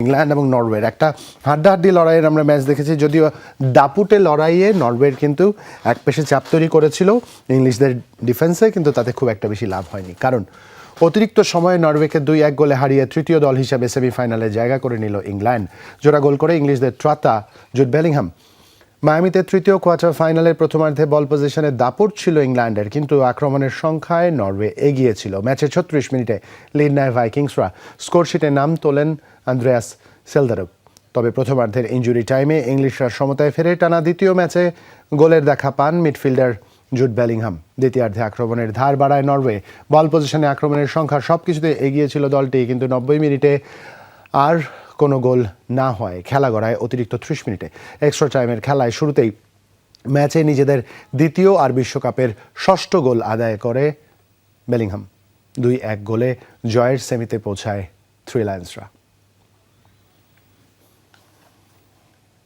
England এবং নরওয়ের একটা হাড্ডাহাড্ডি লড়াইয়ের আমরা ম্যাচ দেখেছি, যদিও দাপুটে লড়াইয়ে নরওয়ের কিন্তু এক পেশে চাপ তৈরি করেছিল ইংলিশদের ডিফেন্সে, কিন্তু তাতে খুব একটা বেশি লাভ হয়নি, কারণ অতিরিক্ত সময়ে নরওয়েকে 2-1 গোলে হারিয়ে তৃতীয় দল হিসেবে সেমিফাইনালে জায়গা করে নিল ইংল্যান্ড। জোড়া গোল করে ইংলিশদের ত্রাতা জুড বেলিংহাম। মায়ামিতে তৃতীয় কোয়ার্টার ফাইনালের প্রথমার্ধে বল পজিশনে দাপট ছিল ইংল্যান্ডের, কিন্তু আক্রমণের সংখ্যায় নরওয়ে এগিয়ে ছিল। ম্যাচের 36 মিনিটে লিড নেয় ভাইকিংসরা। স্কোরশিটে নাম তোলেন আন্দ্রেয়াস সেলদারুপ। তবে প্রথমার্ধের ইনজুরি টাইমে ইংলিশরা সমতায় ফেরে টানা দ্বিতীয় ম্যাচে গোলের দেখা পান মিডফিল্ডার জুড বেলিংহাম। দ্বিতীয়ার্ধে আক্রমণের ধার বাড়ায় নরওয়ে। বল পজিশনে আক্রমণের সংখ্যা সবকিছুতে এগিয়ে ছিল দলটি, কিন্তু 90 মিনিটে আর কোনো গোল না হয় খেলা গড়ায় অতিরিক্ত 30 মিনিটে। এক্সট্রা টাইমের খেলায় শুরুতেই ম্যাচে নিজেদের দ্বিতীয় আর বিশ্বকাপের ষষ্ঠ গোল আদায় করে বেলিংহাম। 2-1 গোলে জয়ের সেমিতে পৌঁছায় থ্রি লায়ন্সরা।